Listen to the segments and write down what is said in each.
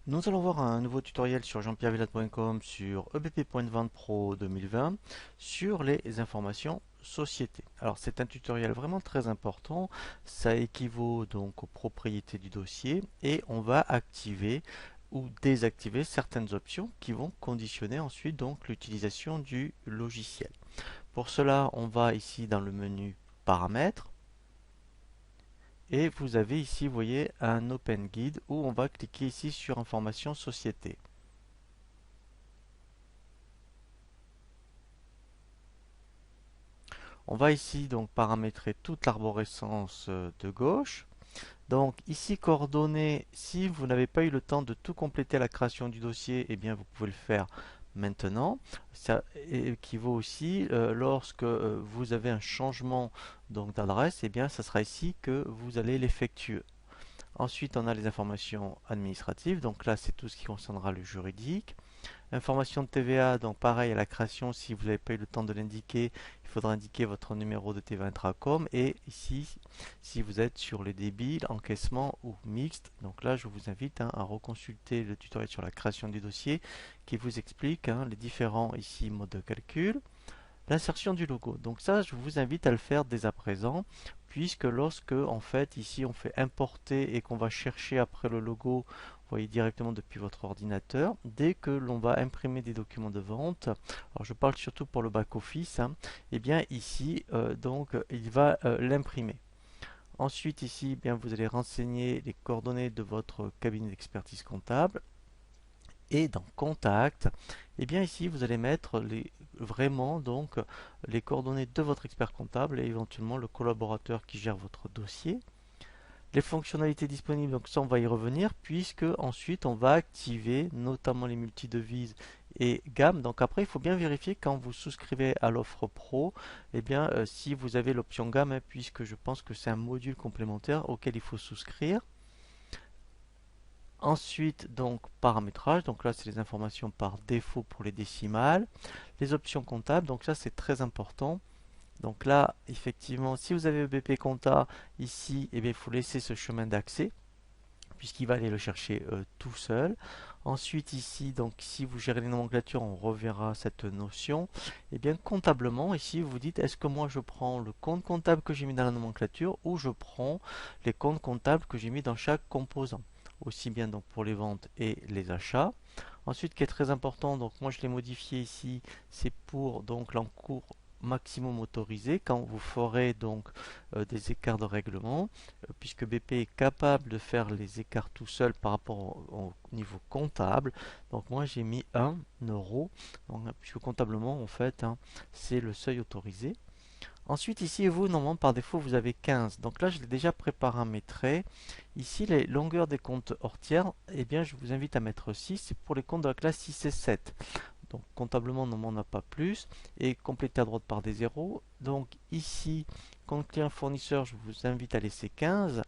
Nous allons voir un nouveau tutoriel sur jean-pierre-villade.com sur EBP.Vente Pro 2020 sur les informations société. Alors c'est un tutoriel vraiment très important, ça équivaut donc aux propriétés du dossier et on va activer ou désactiver certaines options qui vont conditionner ensuite donc l'utilisation du logiciel. Pour cela, on va ici dans le menu paramètres. Et vous avez ici, vous voyez, un Open Guide où on va cliquer ici sur Information Société. On va ici donc paramétrer toute l'arborescence de gauche. Donc ici coordonnées, si vous n'avez pas eu le temps de tout compléter à la création du dossier, eh bien vous pouvez le faire maintenant. Ça équivaut aussi lorsque vous avez un changement donc d'adresse, eh bien ça sera ici que vous allez l'effectuer. Ensuite, on a les informations administratives. Donc là, c'est tout ce qui concernera le juridique. Information de TVA, donc pareil à la création, si vous n'avez pas eu le temps de l'indiquer, il faudra indiquer votre numéro de TVA Intracom. Et ici, si vous êtes sur les débits, encaissement ou mixte, donc là, je vous invite à reconsulter le tutoriel sur la création du dossier qui vous explique les différents ici modes de calcul. L'insertion du logo. Donc ça, je vous invite à le faire dès à présent, puisque lorsque, en fait, ici, on fait importer et qu'on va chercher après le logo, vous voyez directement depuis votre ordinateur, dès que l'on va imprimer des documents de vente, alors je parle surtout pour le back-office, et bien ici, donc, il va l'imprimer. Ensuite, ici, bien, vous allez renseigner les coordonnées de votre cabinet d'expertise comptable. Et dans Contact, et bien ici vous allez mettre vraiment donc les coordonnées de votre expert comptable et éventuellement le collaborateur qui gère votre dossier. Les fonctionnalités disponibles, donc ça on va y revenir puisque ensuite on va activer notamment les multidevises et gamme. Donc après il faut bien vérifier quand vous souscrivez à l'offre pro, et bien si vous avez l'option gamme, puisque je pense que c'est un module complémentaire auquel il faut souscrire. Ensuite, donc paramétrage, donc là c'est les informations par défaut pour les décimales. Les options comptables, donc ça c'est très important. Donc là, effectivement, si vous avez EBP Compta ici, eh bien, il faut laisser ce chemin d'accès puisqu'il va aller le chercher tout seul. Ensuite ici, donc si vous gérez les nomenclatures, on reverra cette notion. Et bien comptablement, ici vous dites est-ce que moi je prends le compte comptable que j'ai mis dans la nomenclature ou je prends les comptes comptables que j'ai mis dans chaque composant, aussi bien donc pour les ventes et les achats. Ensuite, qui est très important, donc moi je l'ai modifié ici, c'est pour donc l'encours maximum autorisé quand vous ferez donc des écarts de règlement, puisque BP est capable de faire les écarts tout seul par rapport au niveau comptable. Donc moi j'ai mis 1 euro, donc, puisque comptablement en fait c'est le seuil autorisé. Ensuite ici vous normalement par défaut vous avez 15, donc là je l'ai déjà préparamétré. Ici les longueurs des comptes hors tiers, eh bien je vous invite à mettre 6, c'est pour les comptes de la classe 6 et 7. Donc comptablement, non, on n'a pas plus. Et compléter à droite par des zéros. Donc ici, compte client fournisseur, je vous invite à laisser 15.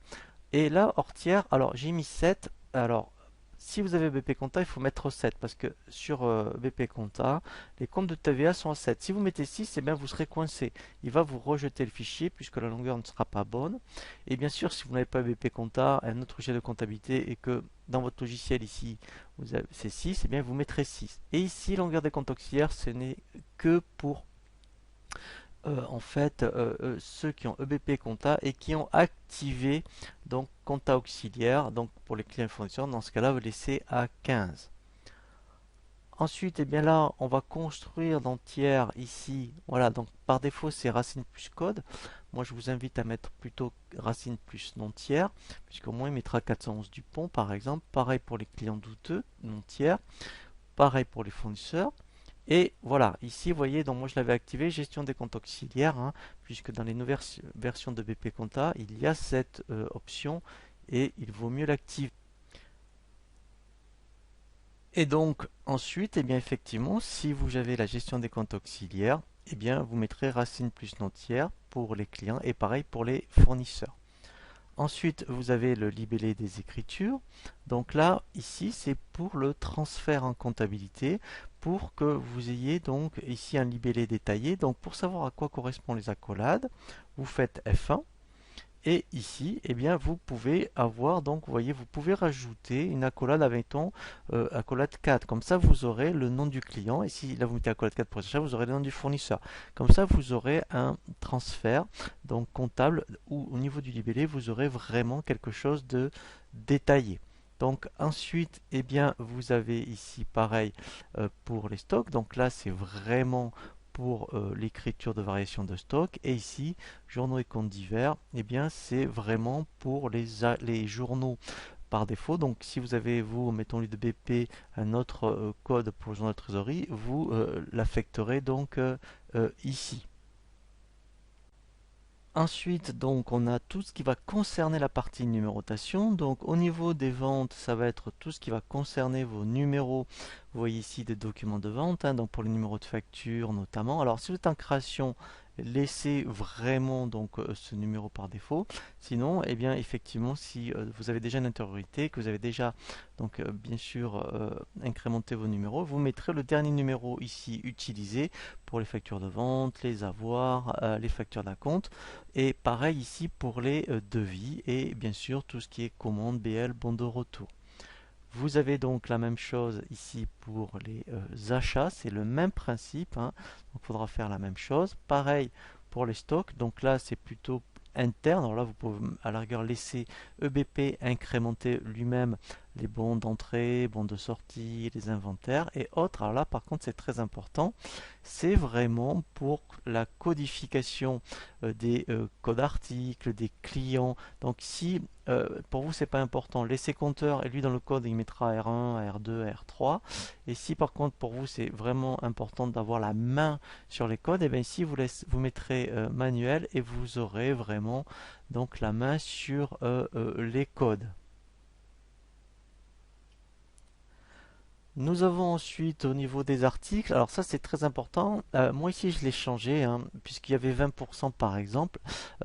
Et là, hors tiers, alors j'ai mis 7. Alors, si vous avez BP Compta, il faut mettre 7 parce que sur BP Compta, les comptes de TVA sont à 7. Si vous mettez 6, eh bien vous serez coincé. Il va vous rejeter le fichier puisque la longueur ne sera pas bonne. Et bien sûr, si vous n'avez pas BP Compta, un autre logiciel de comptabilité et que dans votre logiciel ici, c'est 6, eh bien vous mettrez 6. Et ici, longueur des comptes auxiliaires, ce n'est que pour en fait ceux qui ont EBP Compta et qui ont activé donc Compta auxiliaire, donc pour les clients fournisseurs, dans ce cas-là vous laissez à 15. Ensuite, et bien là, on va construire dans tiers ici. Voilà, donc par défaut, c'est racine plus code. Moi, je vous invite à mettre plutôt racine plus non tiers, puisqu'au moins il mettra 411 du pont, par exemple. Pareil pour les clients douteux, non tiers. Pareil pour les fournisseurs. Et voilà, ici, vous voyez, donc moi je l'avais activé, gestion des comptes auxiliaires, puisque dans les nouvelles versions de BP Compta, il y a cette option et il vaut mieux l'activer. Et donc ensuite, eh bien effectivement, si vous avez la gestion des comptes auxiliaires, eh bien vous mettrez racine plus non tiers pour les clients et pareil pour les fournisseurs. Ensuite, vous avez le libellé des écritures. Donc là, ici, c'est pour le transfert en comptabilité, pour que vous ayez donc ici un libellé détaillé. Donc pour savoir à quoi correspondent les accolades, vous faites F1 Et ici, eh bien, vous pouvez avoir, donc, vous voyez, vous pouvez rajouter une accolade, admettons, accolade 4. Comme ça, vous aurez le nom du client. Et si là, vous mettez accolade 4 pour achat, vous aurez le nom du fournisseur. Comme ça, vous aurez un transfert, donc comptable, où au niveau du libellé, vous aurez vraiment quelque chose de détaillé. Donc ensuite, eh bien, vous avez ici pareil pour les stocks. Donc là, c'est vraiment pour l'écriture de variation de stock. Et ici, journaux et comptes divers, eh bien, c'est vraiment pour les journaux par défaut. Donc si vous avez, vous, mettons lui de BP, un autre code pour le journal de trésorerie, vous l'affecterez donc ici. Ensuite, donc, on a tout ce qui va concerner la partie numérotation. Donc, au niveau des ventes, ça va être tout ce qui va concerner vos numéros. Vous voyez ici des documents de vente, hein, donc pour les numéros de facture notamment. Alors, si vous êtes en création, laissez vraiment donc ce numéro par défaut. Sinon, eh bien, effectivement, si vous avez déjà une intériorité, que vous avez déjà donc bien sûr incrémenté vos numéros, vous mettrez le dernier numéro ici utilisé pour les factures de vente, les avoirs, les factures d'acompte. Et pareil ici pour les devis et bien sûr tout ce qui est commande, BL, bon de retour. Vous avez donc la même chose ici pour les achats, c'est le même principe, hein. Donc il faudra faire la même chose. Pareil pour les stocks, donc là c'est plutôt interne. Alors là vous pouvez à la rigueur laisser EBP incrémenter lui-même les bons d'entrée, bons de sortie, les inventaires et autres. Alors là par contre c'est très important, c'est vraiment pour la codification des codes articles, des clients. Donc si pour vous c'est pas important, laissez compteur et lui dans le code il mettra R1, R2, R3. Et si par contre pour vous c'est vraiment important d'avoir la main sur les codes, et bien ici vous mettrez manuel et vous aurez vraiment donc la main sur les codes. Nous avons ensuite au niveau des articles, alors ça c'est très important. Moi ici je l'ai changé, hein, puisqu'il y avait 20% par exemple,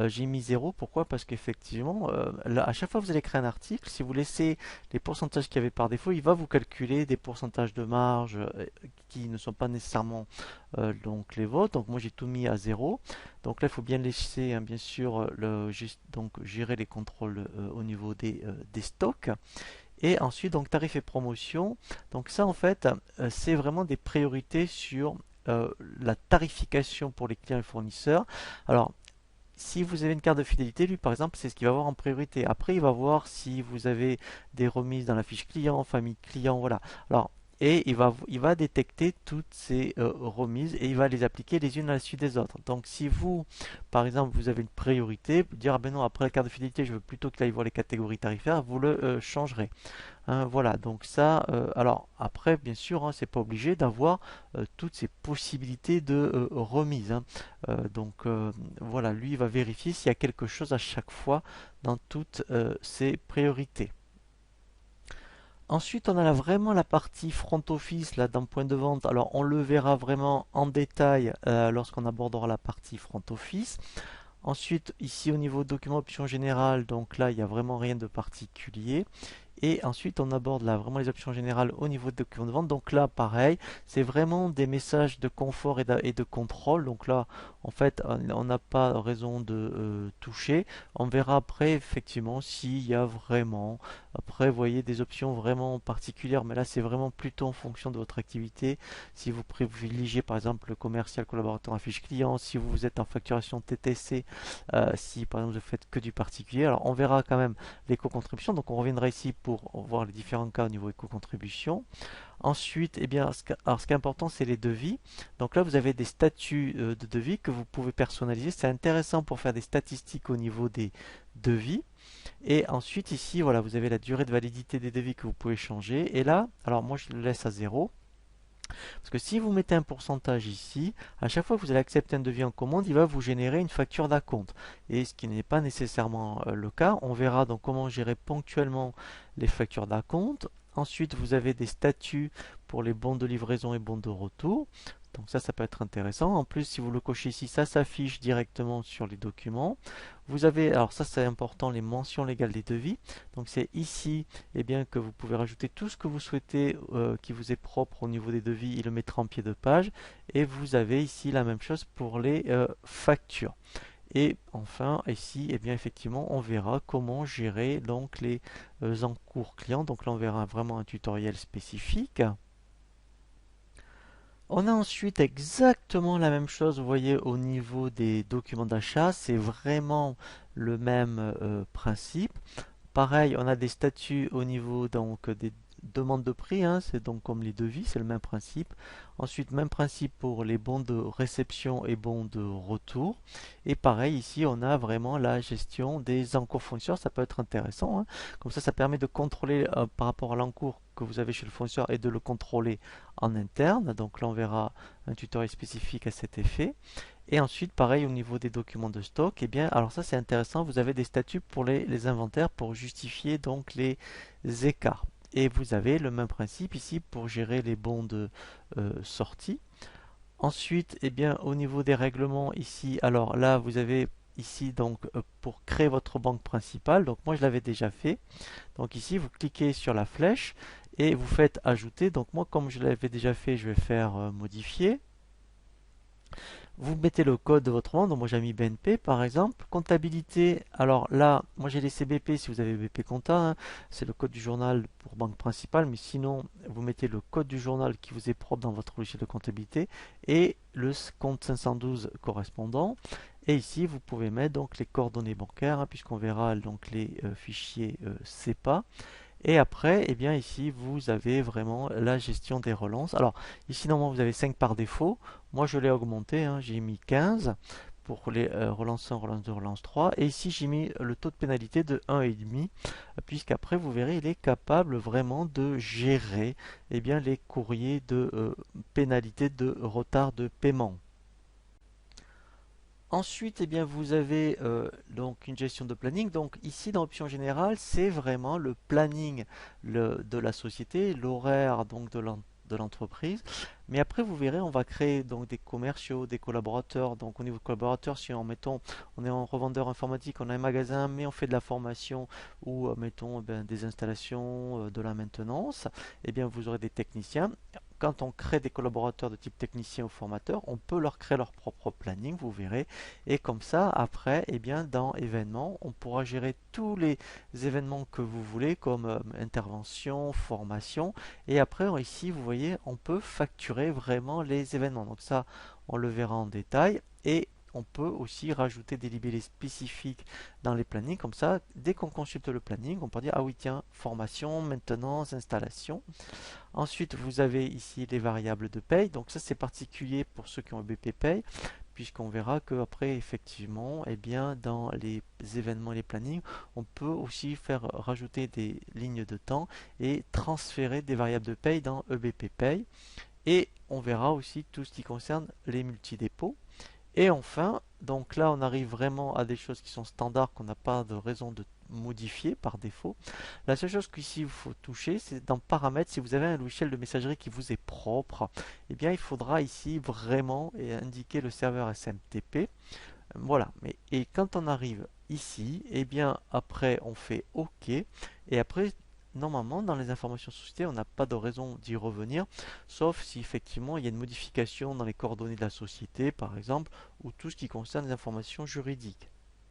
j'ai mis 0. Pourquoi? Parce qu'effectivement, là, à chaque fois que vous allez créer un article, si vous laissez les pourcentages qu'il y avait par défaut, il va vous calculer des pourcentages de marge qui ne sont pas nécessairement donc les vôtres. Donc moi j'ai tout mis à 0. Donc là il faut bien laisser, hein, bien sûr donc gérer les contrôles au niveau des stocks. Et ensuite, donc tarifs et promotions. Donc ça, en fait, c'est vraiment des priorités sur la tarification pour les clients et fournisseurs. Alors, si vous avez une carte de fidélité, lui par exemple, c'est ce qu'il va voir en priorité. Après, il va voir si vous avez des remises dans la fiche client, famille client, voilà. Alors, et il va détecter toutes ces remises et il va les appliquer les unes à la suite des autres. Donc, si vous, par exemple, vous avez une priorité, vous dire, ah ben non, après la carte de fidélité, je veux plutôt qu'il aille voir les catégories tarifaires, vous le changerez. Hein, voilà, donc ça, alors après, bien sûr, hein, c'est pas obligé d'avoir toutes ces possibilités de remise, hein. Donc voilà, lui il va vérifier s'il y a quelque chose à chaque fois dans toutes ces priorités. Ensuite, on a vraiment la partie front office là d'un point de vente. Alors, on le verra vraiment en détail lorsqu'on abordera la partie front office. Ensuite, ici au niveau document options générales, donc là il n'y a vraiment rien de particulier. Et ensuite, on aborde là vraiment les options générales au niveau de document de vente. Donc là, pareil, c'est vraiment des messages de confort et de contrôle. Donc là, en fait, on n'a pas raison de toucher. On verra après, effectivement, s'il y a vraiment, après, vous voyez, des options vraiment particulières. Mais là, c'est vraiment plutôt en fonction de votre activité. Si vous privilégiez, par exemple, le commercial collaborateur en fiche client, si vous êtes en facturation TTC, si, par exemple, vous faites que du particulier. Alors, on verra quand même l'éco-contribution. Donc on reviendra ici pour voir les différents cas au niveau éco-contribution. Ensuite, eh bien, alors ce qui est important, c'est les devis. Donc là, vous avez des statuts de devis que vous pouvez personnaliser. C'est intéressant pour faire des statistiques au niveau des devis. Et ensuite, ici, voilà, vous avez la durée de validité des devis que vous pouvez changer. Et là, alors moi, je le laisse à 0. Parce que si vous mettez un pourcentage ici, à chaque fois que vous allez accepter un devis en commande, il va vous générer une facture d'acompte. Et ce qui n'est pas nécessairement le cas. On verra donc comment gérer ponctuellement les factures d'acompte. Ensuite, vous avez des statuts pour les bons de livraison et bons de retour. Donc ça peut être intéressant. En plus, si vous le cochez ici, ça s'affiche directement sur les documents. Vous avez, alors ça c'est important, les mentions légales des devis. Donc c'est ici bien, que vous pouvez rajouter tout ce que vous souhaitez qui vous est propre au niveau des devis. Il le mettra en pied de page. Et vous avez ici la même chose pour les factures. Et enfin, ici, eh bien, effectivement, on verra comment gérer donc les encours clients. Donc là, on verra vraiment un tutoriel spécifique. On a ensuite exactement la même chose, vous voyez, au niveau des documents d'achat. C'est vraiment le même principe. Pareil, on a des statuts au niveau donc des demandes de prix, hein, c'est donc comme les devis, c'est le même principe. Ensuite, même principe pour les bons de réception et bons de retour. Et pareil, ici, on a vraiment la gestion des encours fournisseurs. Ça peut être intéressant, hein. Comme ça permet de contrôler par rapport à l'encours que vous avez chez le fournisseur et de le contrôler en interne. Donc là, on verra un tutoriel spécifique à cet effet. Et ensuite, pareil au niveau des documents de stock, eh bien, alors ça c'est intéressant, vous avez des statuts pour les inventaires pour justifier donc les écarts. Et vous avez le même principe ici pour gérer les bons de sortie. Ensuite, eh bien, au niveau des règlements ici, alors là vous avez ici donc pour créer votre banque principale. Donc moi je l'avais déjà fait. Donc ici vous cliquez sur la flèche et vous faites ajouter. Donc moi comme je l'avais déjà fait, je vais faire modifier. Vous mettez le code de votre banque, donc moi j'ai mis BNP par exemple. Comptabilité, alors là, moi j'ai laissé BP si vous avez BP Compta, hein. C'est le code du journal pour banque principale, mais sinon vous mettez le code du journal qui vous est propre dans votre logiciel de comptabilité et le compte 512 correspondant. Et ici vous pouvez mettre donc les coordonnées bancaires, hein, puisqu'on verra donc les fichiers CEPA. Et après, eh bien ici, vous avez vraiment la gestion des relances. Alors, ici, normalement, vous avez 5 par défaut. Moi, je l'ai augmenté, hein, j'ai mis 15 pour les relance 1, relance 2, relance 3. Et ici, j'ai mis le taux de pénalité de 1,5, puisqu'après, vous verrez, il est capable vraiment de gérer eh bien, les courriers de pénalité de retard de paiement. Ensuite, eh bien, vous avez donc une gestion de planning. Donc ici, dans l'option générale, c'est vraiment le planning de la société, l'horaire donc de l'entreprise. Mais après, vous verrez, on va créer donc des commerciaux, des collaborateurs. Donc au niveau collaborateurs, si on est en revendeur informatique, on a un magasin, mais on fait de la formation ou mettons des installations, de la maintenance, eh bien vous aurez des techniciens. Quand on crée des collaborateurs de type technicien ou formateur, on peut leur créer leur propre planning, vous verrez. Et comme ça, après, eh bien, dans événements, on pourra gérer tous les événements que vous voulez, comme intervention, formation. Et après, ici, vous voyez, on peut facturer vraiment les événements. Donc ça, on le verra en détail. Et on peut aussi rajouter des libellés spécifiques dans les plannings. Comme ça, dès qu'on consulte le planning, on peut dire, ah oui, tiens, formation, maintenance, installation. Ensuite, vous avez ici les variables de paye. Donc ça, c'est particulier pour ceux qui ont BP Pay, puisqu'on verra qu'après, effectivement, eh bien, dans les événements et les plannings, on peut aussi faire rajouter des lignes de temps et transférer des variables de paye dans EBP Pay. Et on verra aussi tout ce qui concerne les multidépôts. Et enfin, donc là, on arrive vraiment à des choses qui sont standards, qu'on n'a pas de raison de modifier par défaut. La seule chose qu'ici il faut toucher, c'est dans paramètres, si vous avez un logiciel de messagerie qui vous est propre, eh bien il faudra ici vraiment indiquer le serveur SMTP. Voilà, et quand on arrive ici, eh bien après on fait OK, et après normalement dans les informations société on n'a pas de raison d'y revenir, sauf si effectivement il y a une modification dans les coordonnées de la société par exemple, ou tout ce qui concerne les informations juridiques.